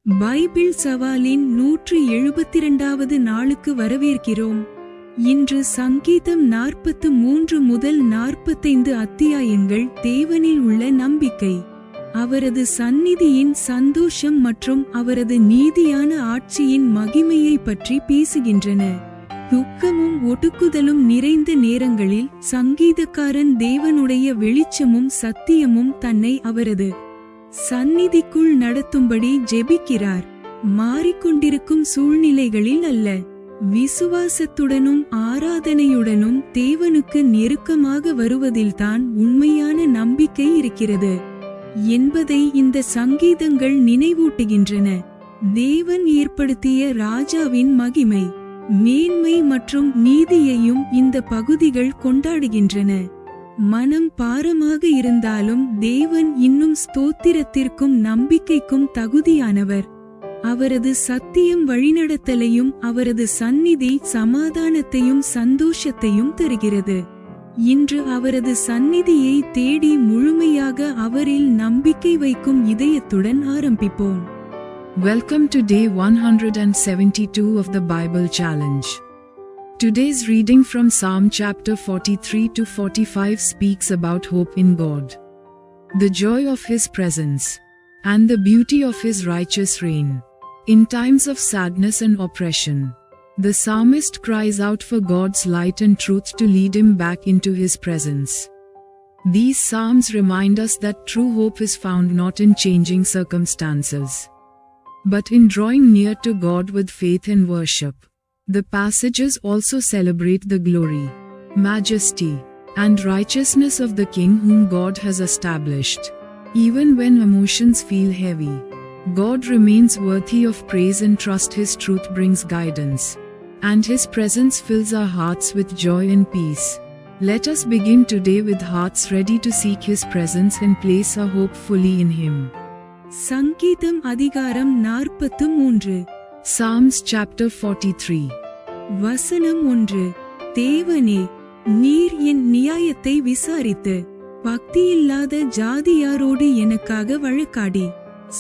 Bible சவாலின் 172வது நாளுக்கு வரவேற்கிறோம். இன்று சங்கீதம் 43 முதல் 45 அத்தியாயங்கள் தேவனில் உள்ள நம்பிக்கை, அவரது சந்நிதியின் சந்தோஷம் மற்றும் அவரது நீதியான ஆட்சியின் மகிமையை பற்றி பேசுகின்றன. துக்கமும் ஒடுக்குதலும் நிறைந்த நேரங்களில் சங்கீதக்காரன் தேவனுடைய வெளிச்சமும் சத்தியமும் தன்னை அவரது சந்நிதிக்குள் நடத்தும்படி ஜெபிக்கிறார். மாறிக்கொண்டிருக்கும் சூழ்நிலைகளில் அல்ல, விசுவாசத்துடனும் ஆராதனையுடனும் தேவனுக்கு நெருக்கமாக வருவதில்தான் உண்மையான நம்பிக்கை இருக்கிறது என்பதை இந்த சங்கீதங்கள் நினைவூட்டுகின்றன. தேவன் ஏற்படுத்திய ராஜாவின் மகிமை, மேன்மை மற்றும் நீதியையும் இந்த பகுதிகள் கொண்டாடுகின்றன. மனம் பாரமாக இருந்தாலும் தேவன் இன்னும் ஸ்தோத்திரத்திற்கும் நம்பிக்கைக்கும் தகுதியானவர். அவரது சத்தியம் வழிநடத்தலையும் அவரது சந்நிதி சமாதானத்தையும் சந்தோஷத்தையும் தருகிறது. இன்று அவரது சந்நிதியை தேடி முழுமையாக அவரில் நம்பிக்கை வைக்கும் இதயத்துடன் ஆரம்பிப்போம். Welcome to day 172 of the Bible Challenge. Today's reading from Psalm chapter 43 to 45 speaks about hope in God, the joy of His presence, and the beauty of His righteous reign. In times of sadness and oppression, the psalmist cries out for God's light and truth to lead him back into His presence. These psalms remind us that true hope is found not in changing circumstances, but in drawing near to God with faith and worship. The passages also celebrate the glory, majesty, and righteousness of the King whom God has established. Even when emotions feel heavy, God remains worthy of praise, and trust His truth brings guidance, and His presence fills our hearts with joy and peace. Let us begin today with hearts ready to seek His presence and place our hope fully in Him. சங்கீதம் அதிகாரம் 43. Psalms chapter 43. வசனம் 1. தேவனே, நீர் என் நியாயத்தை விசாரித்து பக்தியில்லாத ஜாதியாரோடு எனக்காக வழக்காடி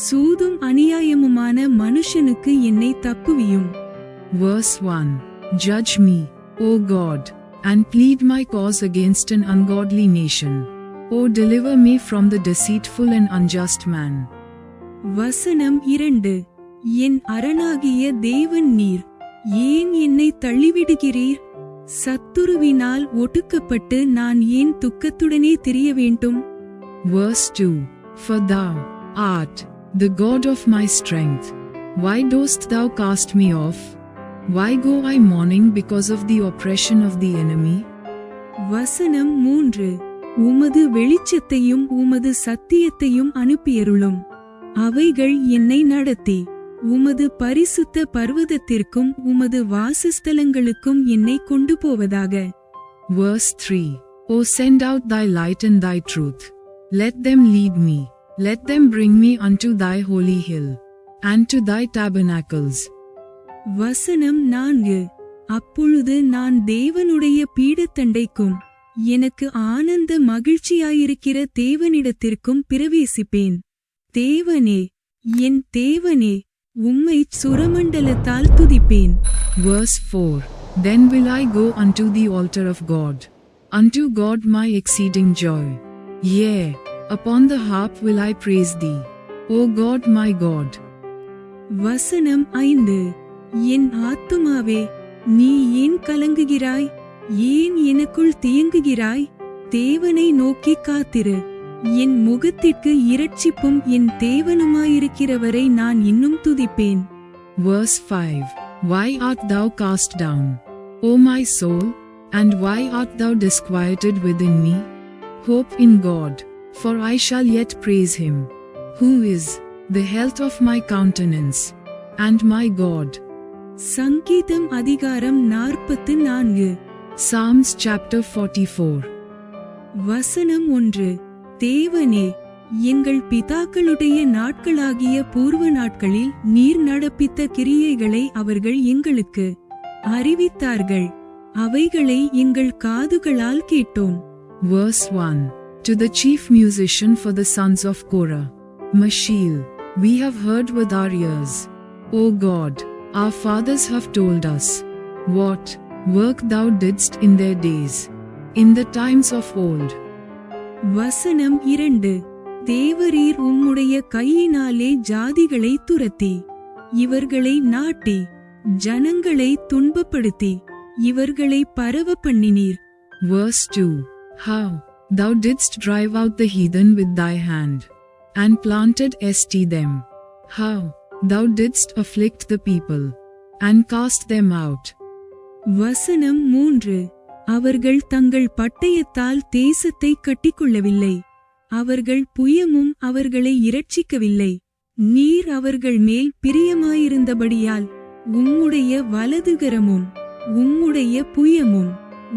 சூதும் அநியாயமுமான மனுஷனுக்கு என்னை தப்புவியும். Verse 1. Judge me, O God, and plead my cause against an ungodly nation. O deliver me from the deceitful and unjust man. வசனம் 2. என் அரணாகிய தேவன் நீர், ஏன் என்னை தள்ளிவிடுகிறீர்? சத்துருவினால் ஒடுக்கப்பட்டு நான் ஏன் துக்கத்துடனே திரிய வேண்டும்? Verse 2. For thou art the God of my strength. Why dost thou cast me off? Why go I mourning because of the oppression of the enemy? வசனம் 3. உமது வெளிச்சத்தையும் உமது சத்தியத்தையும் அனுப்பியருளும். அவைகள் என்னை நடத்தி உமது பரிசுத்த பர்வதத்திற்கும் உமது வாசஸ்தலங்களுக்கும் என்னை கொண்டு போவதாக. Verse 3. O send out thy light and thy truth. Let them lead me. Let them bring me unto thy holy hill, and to thy tabernacles. வசனம் 4. அப்பொழுது நான் தேவனுடைய பீடத்தண்டைக்கும் எனக்கு ஆனந்த மகிழ்ச்சியாயிருக்கிற தேவனிடத்திற்கும் பிரவேசிப்பேன். தேவனே, என் தேவனே, உம்மை சுரமண்டலத்தால் துதிப்பேன். Verse 4. Then will I go unto the altar of God, unto God my exceeding joy. Yea, upon the harp will I praise thee, O God my God. வசனம் 5. என் ஆத்துமாவே, நீ ஏன் கலங்குகிறாய்? ஏன் எனக்குள் தியங்குகிறாய்? தேவனை நோக்கி காத்திரு. என் முகத்திற்கு இரட்சிப்பும் என் தேவனுமாயிருக்கிறவரை நான் இன்னும் துதிப்பேன். Verse 5. Why art thou cast down, O my soul, and why art thou disquieted within me? Hope in God, for I shall yet praise Him, who is the health of my countenance, and my God. சங்கீதம் அதிகாரம் 44. Psalms chapter 44. வசனம் 1. தேவனே, எங்கள் பிதாக்களுடைய நாட்களாகிய பூர்வ நாட்களில் நீர் நடப்பித்த கிரியைகளை அவர்கள் எங்களுக்கு அறிவித்தார்கள். அவைகளை எங்கள் காதுகளால் கேட்டோம். Verse 1. To the chief musician for the sons of Korah, Mashiel, We have heard with our ears, O God, our fathers have told us, what work thou didst in their days, in the times of old. வசனம் 2. தேவரீர் உம்முடைய கையினாலே ஜாதிகளை துரத்தி இவர்களை நாட்டி ஜனங்களை துன்பப்படுத்தி இவர்களை பரவ பண்ணினீர். Verse 2. How thou didst drive out the heathen with thy hand, and planted them. How thou didst afflict the people, and cast them out. வசனம் 3. அவர்கள் தங்கள் பட்டயத்தால் தேசத்தை கட்டிக்கொள்ளவில்லை, அவர்கள் புயமும் அவர்களை இரட்சிக்கவில்லை. நீர் அவர்கள் மேல் பிரியமாயிருந்தபடியால் உம்முடைய வலதுகரமும் உம்முடைய புயமும்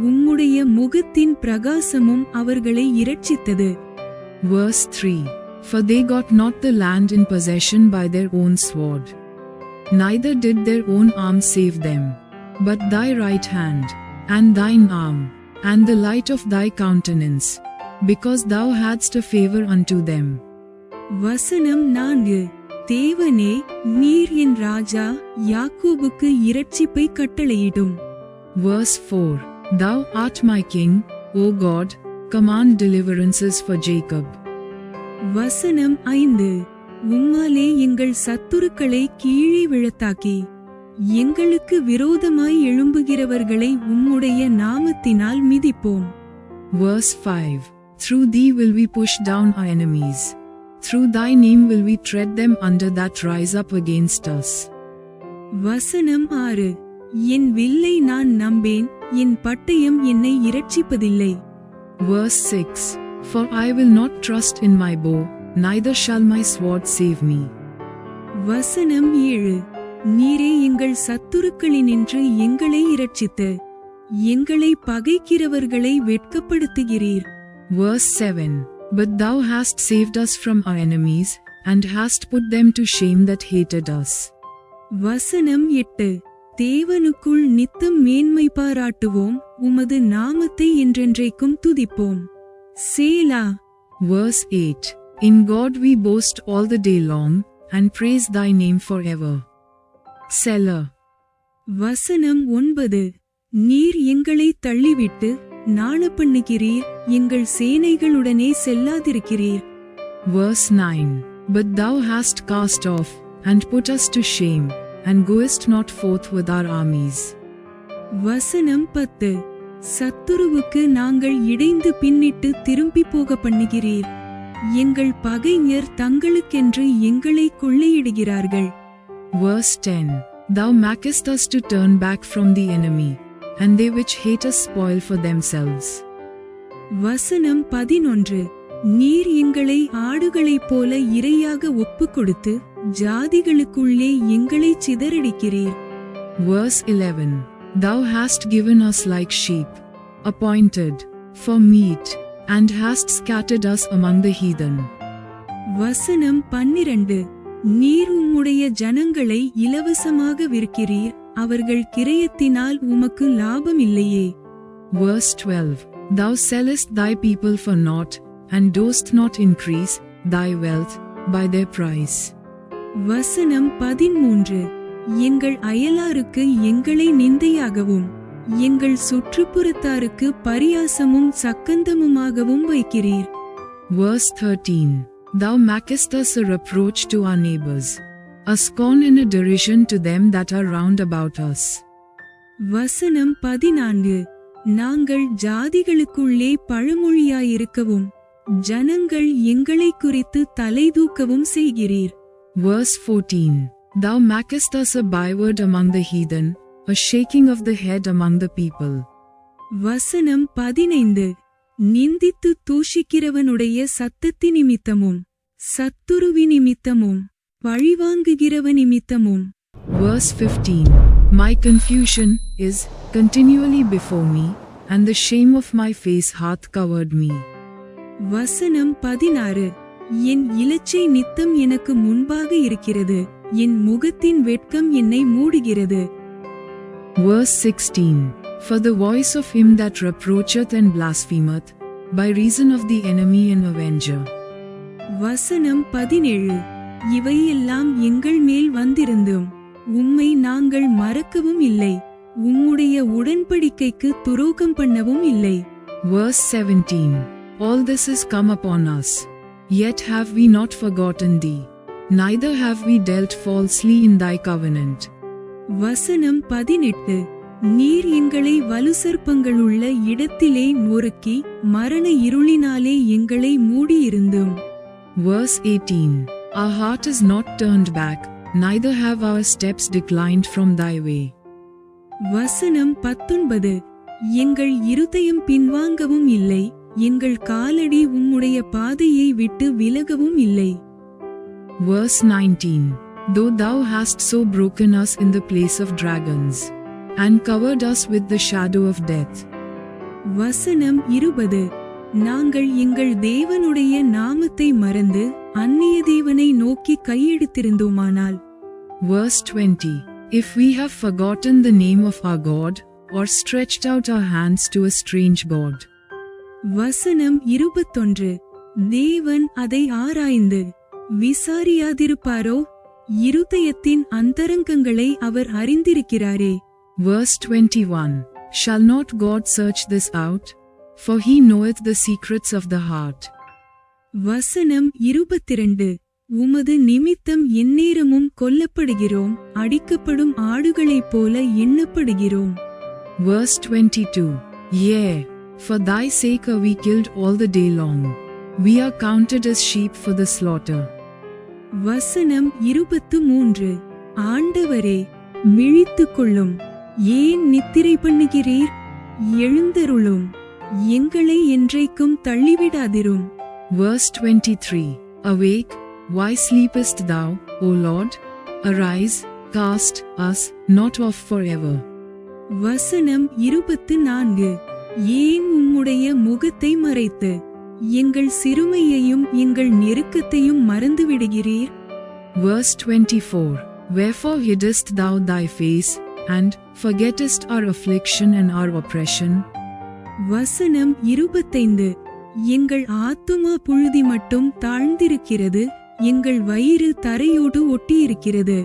உம்முடைய முகத்தின் பிரகாசமும் அவர்களை இரட்சித்தது. Verse 3. For they got not the land in possession by their own sword, neither did their own arm save them, but thy right hand, and thine arm, and the light of thy countenance, because thou hadst a favor unto them. வசனம் 4. தேவனே, நீர் என் ராஜா, யாக்கோபுக்கு இரட்சிப்பை கட்டளையிடும். Verse 4. Thou art my king, O God, command deliverances for Jacob. வசனம் 5. உம்மாலே எங்கள் சத்துருக்களை கீழே விழத்தாக்கி எங்களுக்கு விரோதமாய் எழும்புகிறவர்களை உம்முடைய நாமத்தினால் மிதிப்போம். Verse 5. Through thee will we push down our enemies, through thy name will we tread them under that rise up against us. வசனம் 6. என் வில்லை நான் நம்பேன், என் பட்டயம் என்னை இரட்சிப்பதில்லை. Verse 6. For I will not trust in my bow, neither shall my sword save me. வசனம் 7. நீரே எங்கள் சத்துருக்களினின்று எங்களை இரட்சித்து எங்களை பகைக்கிறவர்களை வெட்கப்படுத்துகிறீர். Verse 7. But thou hast saved us from our enemies, and hast put them to shame that hated us. வசனம் 8. தேவனுக்குள் நித்தம் மேன்மை பாராட்டுவோம், உமது நாமத்தை என்றென்றைக்கும் துதிப்போம். சேலா. Verse 8. In God we boast all the day long, and praise thy name forever. Selah. வசனம் 9. நீர் எங்களை தள்ளிவிட்டு நாணப்பண்ணுகிறீர், எங்கள் சேனைகளுடனே செல்லாதிருக்கிறீர். Verse 9. But thou hast cast off, and put us to shame, and goest not forth with our armies. வசனம் 10. சத்துருவுக்கு நாங்கள் இடைந்து பின்னிட்டு திரும்பி போக பண்ணுகிறீர், எங்கள் பகைஞர் தங்களுக்கென்று எங்களை கொள்ளையிடுகிறார்கள். Verse 10. Thou makest us to turn back from the enemy, and they which hate us spoil for themselves. வசனம் 11. நீர் எங்களை ஆடுகளைப் போல இரையாக ஒப்புக் கொடுத்து ஜாதிகளுக்குள்ளே எங்களை சிதறடிக்கிறீர். Verse 11. Thou hast given us like sheep, appointed for meat, and hast scattered us among the heathen. வசனம் 12. நீர் உம்முடைய ஜனங்களை இலவசமாக விற்கிறீர், அவர்கள் கிரயத்தினால் உமக்கு லாபம் இல்லையே. Verse 12. Thou sellest thy people for naught, and dost not increase thy wealth by their price. வசனம் 13. எங்கள் அயலாருக்கு எங்களை நிந்தையாகவும் எங்கள் சுற்றுப்புறத்தாருக்கு பரியாசமும் சக்கந்தமுமாகவும் வைக்கிறீர். Verse 13. Thou makest us a reproach to our neighbors, a scorn and a derision to them that are round about us. வசனம் 14. நாங்கள் ஜாதிகளுக்குள்ளே பழமொழியாயிருக்கவும் ஜனங்கள் எங்களை குறித்து தலைதூக்கவும் செய்கிறீர். Verse 14. Thou makest us a byword among the heathen, a shaking of the head among the people. வசனம் 15. நிந்தித்து தூஷிக்கிறவனுடைய சத்தத்தி நிமித்தமும் சத்துருவி நிமித்தமும் பழிவாங்குகிறவ நிமித்தமும். Verse 15. My confusion is continually before me, and the shame of my face hath covered me. வசனம் 16. என் இலச்சை நித்தம் எனக்கு முன்பாக இருக்கிறது, என் முகத்தின் வெட்கம் என்னை மூடுகிறது. Verse 16. For the voice of him that reproacheth and blasphemeth, by reason of the enemy and avenger. வசனம் 17. இவையெல்லாம் எங்கள் மேல் வந்திருந்தும் உம்மை நாங்கள் மறக்கவும் இல்லை, உம்முடைய உடன்படிக்கைக்கு துரோகம் பண்ணவும் இல்லை. Verse 17. All this is come upon us. Yet have we not forgotten thee, neither have we dealt falsely in thy covenant. வசனம் 18. நீர் எங்களை வலுசர்ப்பங்களுள்ள இடத்திலே நொறுக்கி மரண இருளினாலே எங்களை மூடியிருந்தும். Verse 18. Our heart is not turned back, neither have our steps declined from thy way. வசனம் 19. எங்கள் இருதயம் பின்வாங்கவும் இல்லை, எங்கள் காலடி உம்முடைய பாதையை விட்டு விலகவும் இல்லை. Verse 19. Though thou hast so broken us in the place of dragons, and covered us with the shadow of death. வசனம் 20. நாங்கள் எங்கள் தேவனுடைய நாமத்தை மறந்து அந்நிய தேவனை நோக்கி கையெடுத்திருந்தோமானால். Verse 20. If we have forgotten the name of our God, or stretched out our hands to a strange god. வசனம் 21. தேவன் அதை ஆராய்ந்து விசாரியாதிருப்பாரோ? இருதயத்தின் அந்தரங்கங்களை அவர் அறிந்திருக்கிறாரே. Verse 21. Shall not God search this out? For he knoweth the secrets of the heart. வசனம் 22. உமது நிமித்தம் எந்நேரமும் கொல்லப்படுகிறோம், அடிக்கப்படும் ஆடுகளைப் போல எண்ணப்படுகிறோம். Verse 22. Yea, for thy sake are we killed all the day long. We are counted as sheep for the slaughter. வசனம் 23. ஆண்டவரே, விழித்துக்கொள்ளும், ஏன் நித்திரை பண்ணுகிறீர்? எழுந்தருளும், எங்களை என்றைக்கும் தள்ளிவிடாதிரும். Verse 23. Awake, why sleepest thou, O Lord? Arise, cast us not off forever. வசனம் 24. ஏன் உம்முடைய முகத்தை மறைத்து எங்கள் சிறுமையையும் எங்கள் நெருக்கத்தையும் மறந்துவிடுகிறீர்? Verse 24. Wherefore hiddest thou thy face, and forgettest our affliction and our oppression? வசனம் 25. எங்கள் ஆத்துமா புழுதி மட்டும் தாழ்ந்திருக்கிறது, எங்கள் வயிறு தரையோடு ஒட்டியிருக்கிறது.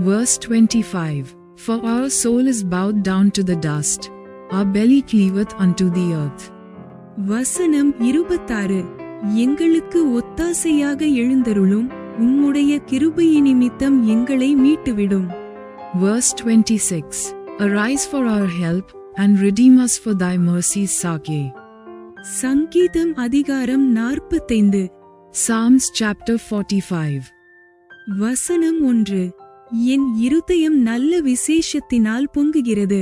Verse 25. For our soul is bowed down to the dust, our belly cleaveth unto the earth. வசனம் 26. எங்களுக்கு ஒத்தாசையாக எழுந்தருளும், உம்முடைய கிருபையின் நிமித்தம் எங்களை மீட்டுவிடும். Verse 26. Arise for our help, and redeem us for thy mercy's sake. சங்கீதம் அதிகாரம் 45. Psalms chapter 45. வசனம் 1. என் இருதயம் நல்ல விசேஷத்தினால் பொங்குகிறது,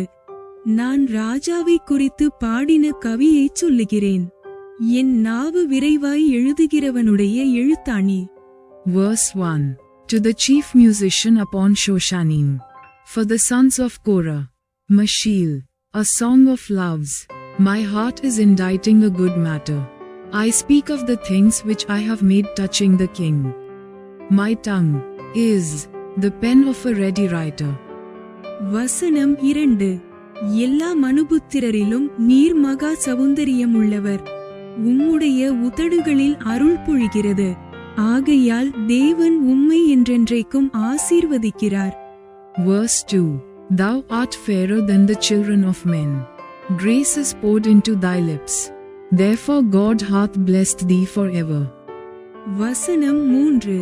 நான் ராஜாவை குறித்து பாடின கவியை சொல்லுகிறேன். என் நாவு விரைவாய் எழுதுகிறவனுடைய எழுத்தாணி. Verse 1. To the chief musician upon Shoshanim, for the sons of Korah, Mashil, a song of loves. My heart is inditing a good matter. I speak of the things which I have made touching the king. My tongue is the pen of a ready writer. வசனம் 2. எல்லா மனுபுத்திரரிலும் நீர் மகா சௌந்தரியம் உள்ளவர், உம்முடைய உதடுகளில் அருள் பொழிகிறது, ஆகையால் தேவன் உம்மை என்றென்றைக்கும் ஆசீர்வதிக்கிறார். Verse 2. Thou art fairer than the children of men. Grace is poured into thy lips. Therefore God hath blessed thee forever. வசனம் 3.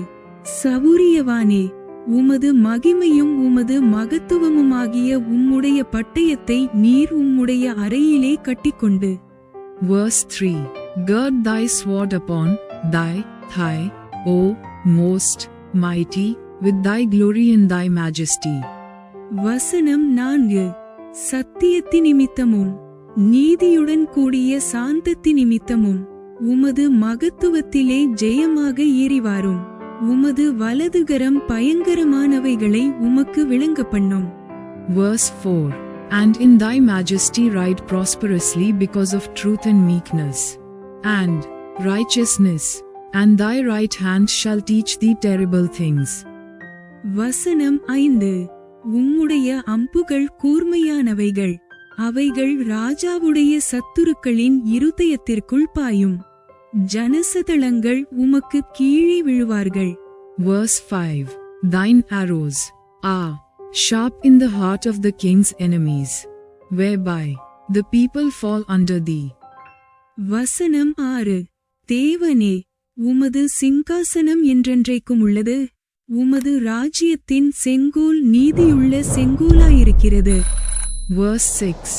சவுரியவானே, உமது மகிமையும் உமது மகத்துவமுமாகிய உம்முடைய பட்டயத்தை நீர் உம்முடைய அறையிலே கட்டிக்கொண்டு. Verse 3. Gird thy sword upon thy thigh, O most mighty, with thy glory in thy majesty. வசனம் 4. சத்தியத்தி நிமித்தமும் நீதியுடன் கூடிய சாந்தத்தி நிமித்தமும் உமது மகத்துவத்திலே ஜெயமாக ஏறிவாரும், உமது வலதுகரம் பயங்கரமானவைகளை உமக்கு விளங்க பண்ணும். Verse 4. And in thy majesty ride prosperously because of truth and meekness, and righteousness, and thy right hand shall teach thee terrible things. வசனம் 5. உம்முடைய அம்புகள் கூர்மையானவைகள், அவைகள் ராஜாவுடைய சத்துருக்களின் இருதயத்திற்குள் பாயும், ஜனசதளங்கள் உமக்கு கீழே விழுவார்கள். Verse 5. Thine arrows are sharp in the heart of the king's enemies, whereby the people fall under thee. வசனம் 6. தேவனே, உமது சிங்காசனம் என்றென்றைக்கும் உள்ளது. உமது ராஜ்யத்தின் செங்கோல் நீதியுள்ள செங்கோலாயிருக்கிறது. Verse 6.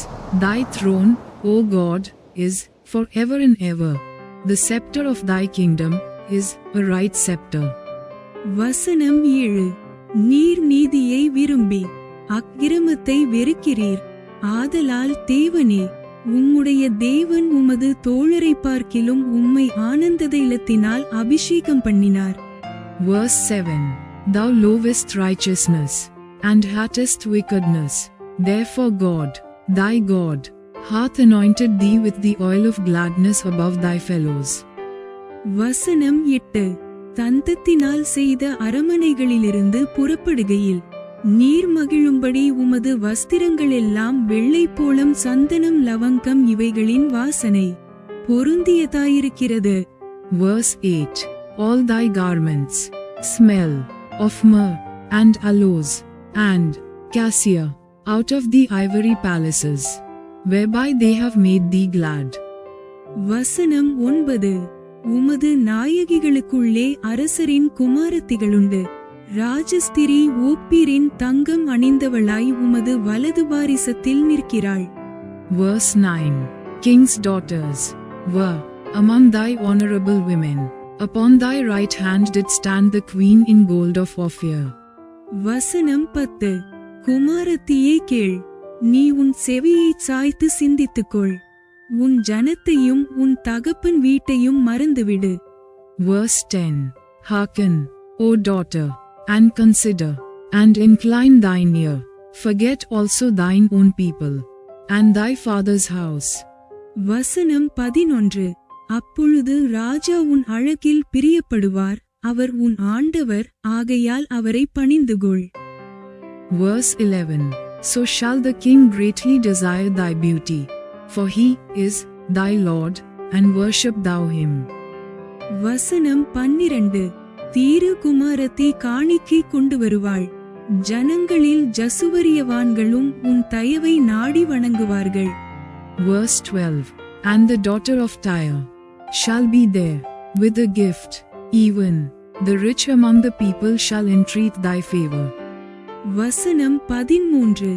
Thy throne, O God, is forever and ever. The scepter of thy kingdom is a right scepter. வசனம் 7. நீர் நீதியை விரும்பி அக்கிரமத்தை வெறுக்கிறீர். ஆதலால் தேவனே, உம்முடைய தேவன் உமது தோழரை பார்க்கிலும் உம்மை ஆனந்த தைலத்தினால் அபிஷேகம் பண்ணினார். Verse 7. Thou lovest righteousness, and hatest wickedness. Therefore God, thy God, hath anointed thee with the oil of gladness above thy fellows. வசனம் 8. தந்தத்தினால் செய்த அரமனைகளிலிருந்து புறப்படுகையில் நீர் மகிழும்படி உமது வஸ்திரங்களெல்லாம் வெள்ளை போலம் சந்தனம் லவங்கம் இவைகளின் வாசனை பொருந்தியதாயிருக்கிறது. Verse 8. All thy garments smell of myrrh and aloes and cassia out of the ivory palaces, whereby they have made thee glad. வசனம் 9. உமது நாயகிகளுக்குள்ளே அரசரின் குமாரத்திகளுண்டு. ராஜஸ்திரி ஓப்பீரின் தங்கம் அணிந்தவளாய் உமது வலது பாரிசத்தில் நிற்கிறாள். Verse 9. King's daughters were among thy honorable women. Upon thy right hand did stand the queen in gold of Ophir. வசனம் 10. குமாரத்தியே கேள், நீ உன் செவியைச் சாய்த்து சிந்தித்துக்கொள். உன் ஜனத்தையும் உன் தகப்பன் வீட்டையும் மறந்துவிடு. Verse 10. Hearken, O daughter, and consider, and incline thine ear. Forget also thine own people, and thy father's house. வசனம் 11. அப்பொழுது ராஜா உன் அழகில் பிரியப்படுவார், அவர் உன் ஆண்டவர், ஆகையால் அவரை பணிந்துகொள். Verse 11. So shall the king greatly desire thy beauty, for he is thy Lord, and worship thou him. வசனம் 12. தீரு குமாரத்தி காணிக்கை கொண்டு வருவாள். ஜனங்களில் ஜசுவரியவான்களும் உன் தயவை நாடி வணங்குவார்கள். Verse 12. And the daughter of Tyre shall be there with a gift, even the rich among the people shall entreat thy favor. வசனம் 13.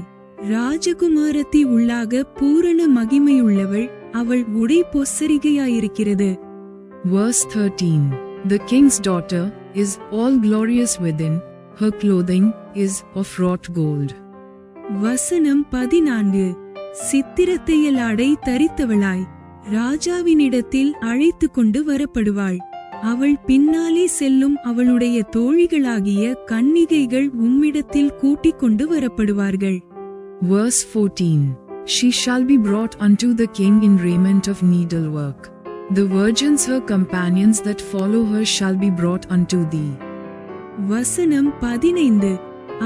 ராஜகுமாரத்தி உள்ளாக பூரண மகிமையுள்ளவள், அவள் உடை பொssரிகையாயிருக்கிறது. Verse 13. The king's daughter is all glorious within, her clothing is of wrought gold. வசனம் 14. சித்திரத்தையலாடை தரித்தவளாய் ராஜாவினிடத்தில் அழைத்து கொண்டு வரப்படுவாள். அவள் பின்னாலே செல்லும் அவளுடைய தோழிகளாகிய கன்னிகைகள் உம்மிடத்தில் கூட்டிக் கொண்டு வரப்படுவார்கள். Verse 14. She shall be brought unto the king in raiment of needlework. The virgins her companions that follow her shall be brought unto thee. வசனம் 15.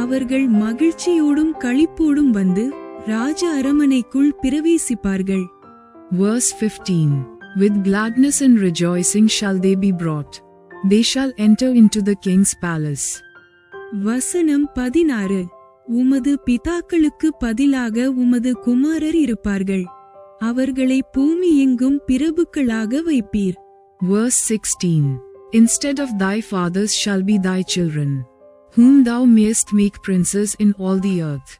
அவர்கள் மகிழ்ச்சியோடும் களிப்போடும் வந்து ராஜ அரமனைக்குள் பிரவேசிப்பார்கள். Verse 15. With gladness and rejoicing shall they be brought. They shall enter into the king's palace. வசனம் 16. உமது பிதாக்களுக்கு பதிலாக உமது குமாரர் இருப்பார்கள். அவர்களை பூமி எங்கும் பிரபுக்களாக வைப்பீர். Verse 16. Instead of thy fathers shall be thy children, whom thou mayest make princes in all the earth.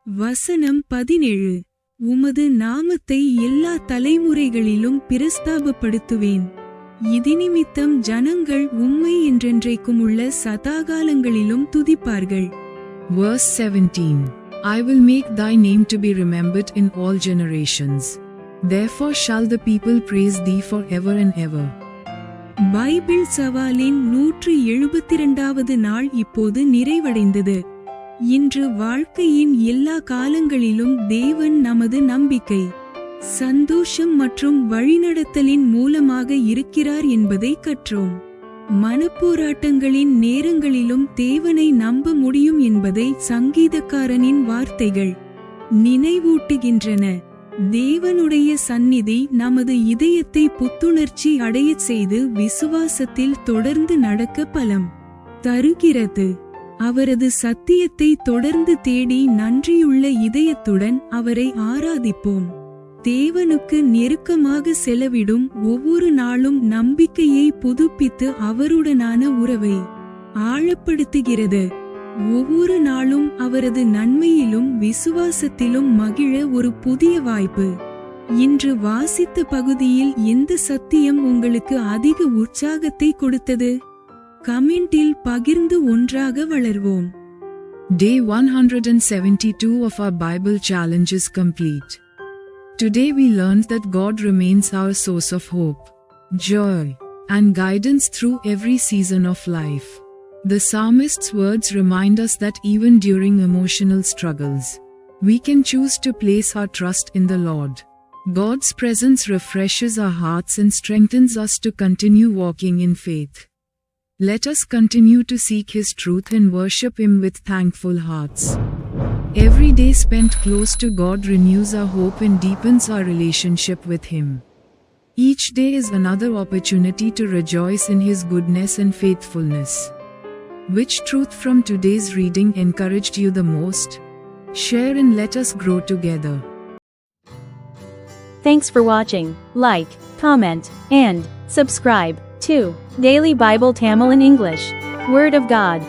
வசனம் 17. உமது நாமத்தை எல்லா தலைமுறைகளிலும் பிரஸ்தாபப்படுத்துவேன். இதினிமித்தம் ஜனங்கள் உம்மை என்றென்றைக்கும் உள்ள சதாகாலங்களிலும் துதிப்பார்கள். Verse 17. I will make thy name to be remembered in all generations. Therefore shall the people praise thee forever and ever. Bible சவாலின் 172வது நாள் இப்போது நிறைவடைந்தது. இன்று வாழ்க்கையின் எல்லா காலங்களிலும் தேவன் நமது நம்பிக்கை, சந்தோஷம் மற்றும் வழிநடத்தலின் மூலமாக இருக்கிறார் என்பதை கற்றோம். மனப்போராட்டங்களின் நேரங்களிலும் தேவனை நம்ப முடியும் என்பதை சங்கீதக்காரனின் வார்த்தைகள் நினைவூட்டுகின்றன. தேவனுடைய சந்நிதி நமது இதயத்தை புத்துணர்ச்சி அடையச் செய்து விசுவாசத்தில் தொடர்ந்து நடக்க பலம் தருகிறது. அவரது சத்தியத்தை தொடர்ந்து தேடி நன்றியுள்ள இதயத்துடன் அவரை ஆராதிப்போம். தேவனுக்கு நெருக்கமாக செலவிடும் ஒவ்வொரு நாளும் நம்பிக்கையை புதுப்பித்து அவருடனான உறவை ஆழப்படுத்துகிறது. ஒவ்வொரு நாளும் அவரது நன்மையிலும் விசுவாசத்திலும் மகிழ ஒரு புதிய வாய்ப்பு. இன்று வாசித்த பகுதியில் எந்த சத்தியம் உங்களுக்கு அதிக உற்சாகத்தை கொடுத்தது? கமெண்டில் பகிர்ந்து ஒன்றாக வளர்வோம். Day 172 of our Bible challenge is complete. Today we learned that God remains our source of hope, joy, and guidance through every season of life. The psalmist's words remind us that even during emotional struggles, we can choose to place our trust in the Lord. God's presence refreshes our hearts and strengthens us to continue walking in faith. Let us continue to seek His truth and worship Him with thankful hearts. Every day spent close to God renews our hope and deepens our relationship with Him. Each day is another opportunity to rejoice in His goodness and faithfulness. Which truth from today's reading encouraged you the most? Share and let us grow together. Thanks for watching. Like, comment, and subscribe to Daily Bible Tamil in English. Word of God.